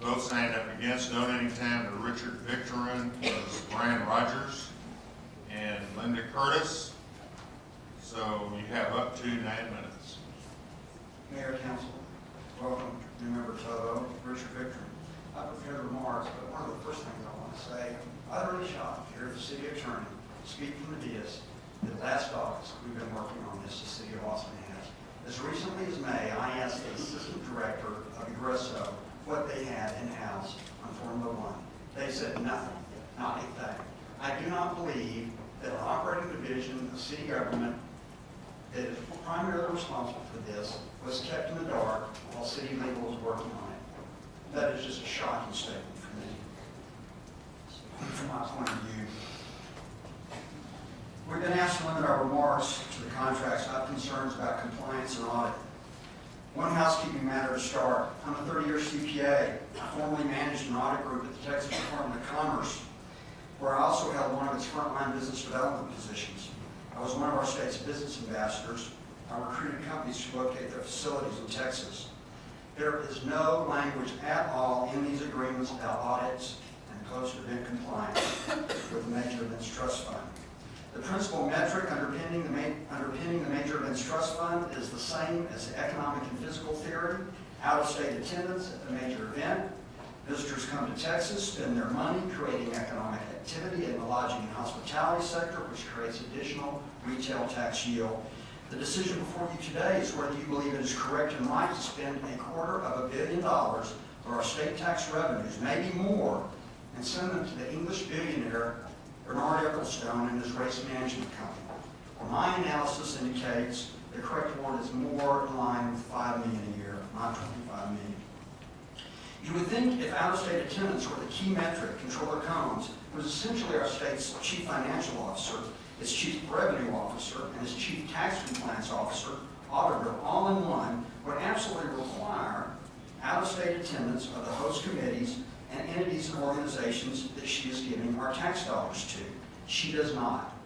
Both signed up against donating time to Richard Viktorin was Brian Rogers and Linda Curtis. So you have up to 9 minutes. Mayor, Council, welcome, new member Toto, Richard Viktorin. I prepared remarks, but one of the first things I want to say, I'm utterly shocked here at the City Attorney, speak from the dais, that last August we've been working on this, the City of Austin has. As recently as May, I asked the Assistant Director of Egresso what they had in-house on Formula One. They said nothing, not a thing. I do not believe that an operating division of city government that is primarily responsible for this was kept in the dark while city legal was working on it. That is just a shocking statement for me, from my point of view. We've been asked to limit our remarks to the contracts, not concerns about compliance and audit. One housekeeping matter to start. I'm a 30-year CPA. I formerly managed an audit group at the Texas Department of Commerce, where I also held one of its frontline business development positions. I was one of our state's business ambassadors. I recruited companies to locate their facilities in Texas. There is no language at all in these agreements about audits and post-event compliance with the Major Events Trust Fund. The principal metric underpinning the Major Events Trust Fund is the same as the economic and physical theory: out-of-state attendance at the major event. Visitors come to Texas, spend their money creating economic activity in the lodging and hospitality sector, which creates additional retail tax yield. The decision before you today is whether you believe it is correct and right to spend $250 million of our state tax revenues, maybe more, and send them to the English billionaire Bernard Ecclestone and his race management company. Well, my analysis indicates the correct award is more in line with $5 million a year, not $25 million. You would think if out-of-state attendance were the key metric, Controller Combs, who is essentially our state's chief financial officer, its chief revenue officer, and its chief tax compliance officer, auditor, all in one, would absolutely require out-of-state attendance of the host committees and entities and organizations that she is giving our tax dollars to. She does not.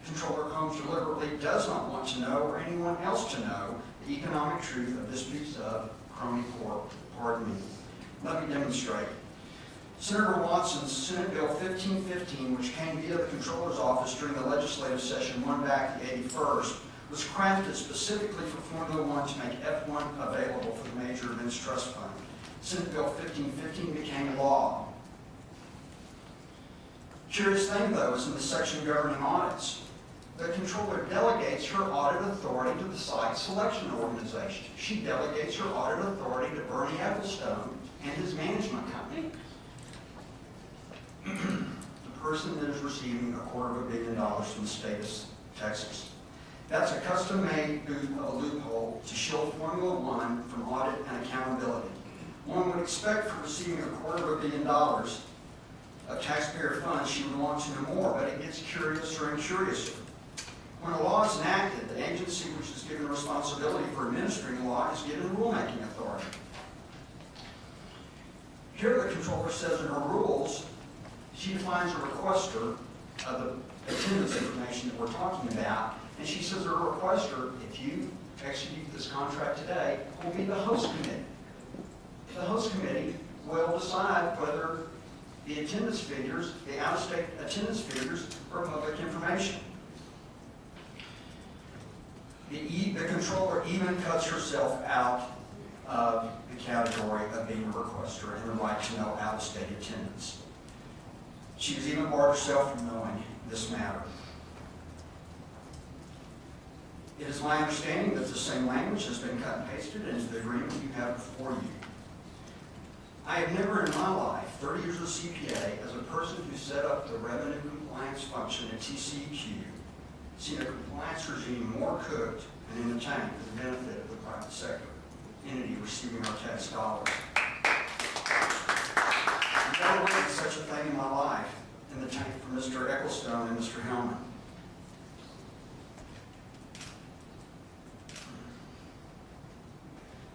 Controller Combs deliberately does not want to know, or anyone else to know, the economic truth of this piece of crony pork. Pardon me. Let me demonstrate. Senator Watson's Senate Bill 1515, which came via the Controller's Office during the legislative session one back the 81st, was crafted specifically for Formula One to make F1 available for the Major Events Trust Fund. Senate Bill 1515 became law. Curious thing, though, is in the section governing audits. The Controller delegates her audit authority to the site selection organization. She delegates her audit authority to Bernie Ecclestone and his management company. The person that is receiving $250 million from the state of Texas. That's a custom-made loophole to shield Formula One from audit and accountability. One would expect for receiving $250 million of taxpayer funds, she would want to know more, but it gets curiouser and curiouser. When a law is enacted, the agency which is given responsibility for administering the law is given rulemaking authority. Here the Controller says in her rules, she defines a requester of the attendance information that we're talking about, and she says that a requester, if you execute this contract today, will be the host committee. The host committee will decide whether the attendance figures, the out-of-state attendance figures, are public information. The Controller even cuts herself out of the category of being a requester and the right to know out-of-state attendance. She has even barred herself from knowing this matter. It is my understanding that the same language has been cut and pasted into the agreement you have before you. I have never in my life, 30 years of CPA, as a person who set up the revenue compliance function at TCEQ, seen a compliance regime more cooked and in the tank for the benefit of the private sector entity receiving our tax dollars. I've never witnessed such a thing in my life in the tank for Mr. Ecclestone and Mr. Hellman.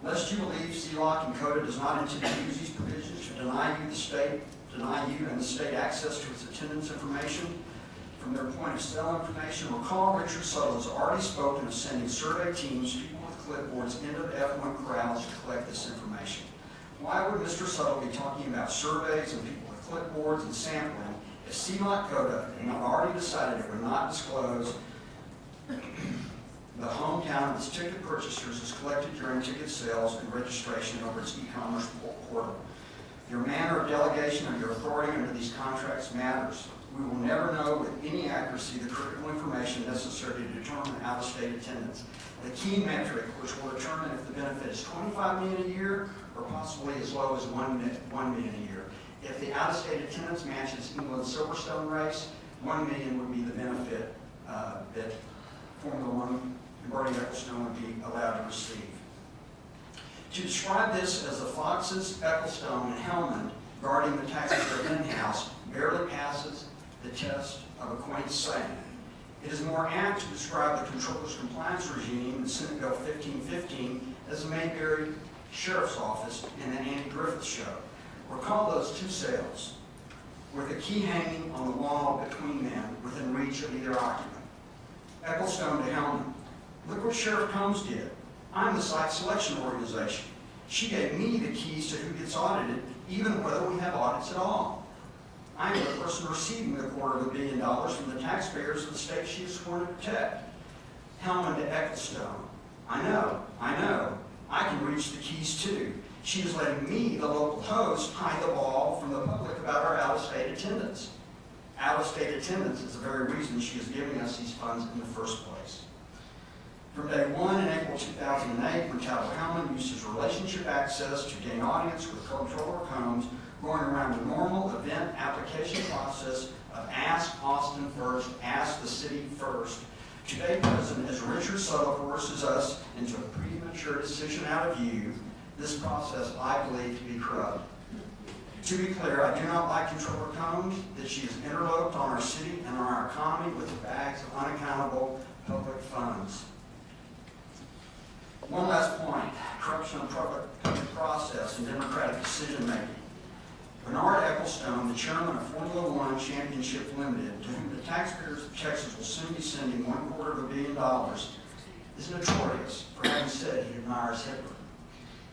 Lest you believe CLOC and CODA does not intend to use these provisions to deny you and the state access to its attendance information from their point of sale information, recall Richard Suttle has already spoken of sending survey teams, people with clipboards, into the F1 crowds to collect this information. Why would Mr. Suttle be talking about surveys and people with clipboards and sampling if CMOT Coda had not already decided it would not disclose the hometown of its ticket purchasers is collected during ticket sales and registration over its e-commerce portal? Your manner of delegation of your authority under these contracts matters. We will never know with any accuracy the critical information necessary to determine out-of-state attendance. The key metric which will determine if the benefit is $25 million a year or possibly as low as $1 million a year. If the out-of-state attendance matches England's Silverstone race, $1 million would be the benefit that Formula One and Bernie Ecclestone would be allowed to receive. To describe this as the Foxes, Ecclestone, and Hellman guarding the taxpayer in-house barely passes the test of a quaint saying. It is more apt to describe the Comptroller's compliance regime in Senate Bill 1515 as the Mayberry Sheriff's Office in the Andy Griffith Show. Recall those two sales, with a key hanging on the wall between them within reach of either occupant. Ecclestone to Hellman. Look what Sheriff Combs did. I'm the site selection organization. She gave me the keys to who gets audited, even whether we have audits at all. I am the person receiving the $250 million from the taxpayers of the state she is sworn to protect. Hellman to Ecclestone. I know. I can reach the keys too. She is letting me, the local host, hide the ball from the public about our out-of-state attendance. Out-of-state attendance is the very reason she is giving us these funds in the first place. From day one in April 2008, when Tattle Hellman used his relationship access to gain audience with Comptroller Combs, going around the normal event application process of ask Austin first, ask the city first. Today, President, as Richard Suttle forces us into a premature decision out of view, this process I believe to be corrupt. To be clear, I do not like Comptroller Combs, that she has interloped on our city and on our economy with the bags of unaccountable public funds. One last point, corruption of public process and democratic decision-making. Bernard Ecclestone, the chairman of Formula One Championship Limited, to whom the taxpayers of Texas will soon be sending $250 million, is notorious for having said he admires Hitler.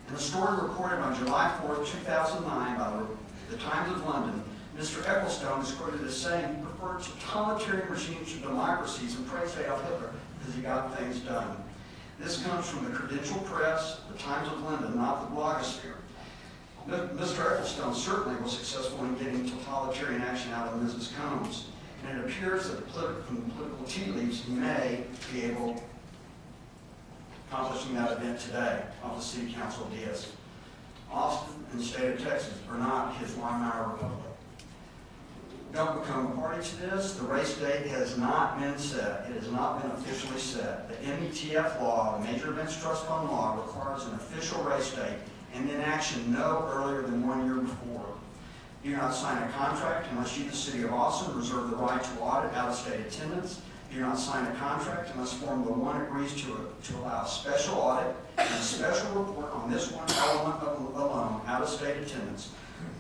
In a story reported on July 4, 2009 by the Times of London, Mr. Ecclestone is quoted as saying he preferred totalitarian regimes to democracies and praised Adolf Hitler because he got things done. This comes from the Credential Press, the Times of London, not the blogosphere. Mr. Ecclestone certainly was successful in getting totalitarian action out of Mrs. Combs, and it appears that from the political tea leaves he may be able accomplishing that event today off the City Council dais. Austin and the state of Texas are not his Weimar Republic. Don't become a party to this. The race date has not been set. It has not been officially set. The METF law, the Major Events Trust Fund law, requires an official race date and in action no earlier than 1 year before. Do not sign a contract unless you, the City of Austin, reserve the right to audit out-of-state attendance. Do not sign a contract unless Formula One agrees to allow a special audit and a special report on this one element alone, out-of-state attendance.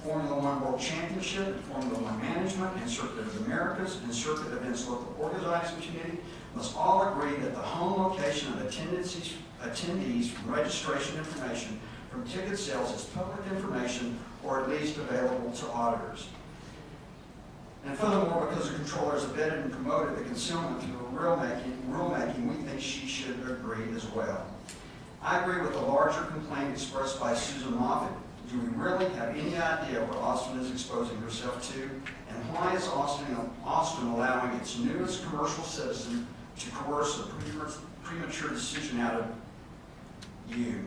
Formula One World Championship and Formula One Management and Circuit of the Americas and Circuit Events Local Organizing Committee must all agree that the home location of attendees from registration information from ticket sales is public information or at least available to auditors. And furthermore, because the controller has abetted and promoted the concealment through rulemaking, we think she should agree as well. I agree with the larger complaint expressed by Susan Moffitt. Do we really have any idea what Austin is exposing herself to? And why is Austin allowing its newest commercial citizen to coerce a premature decision out of you?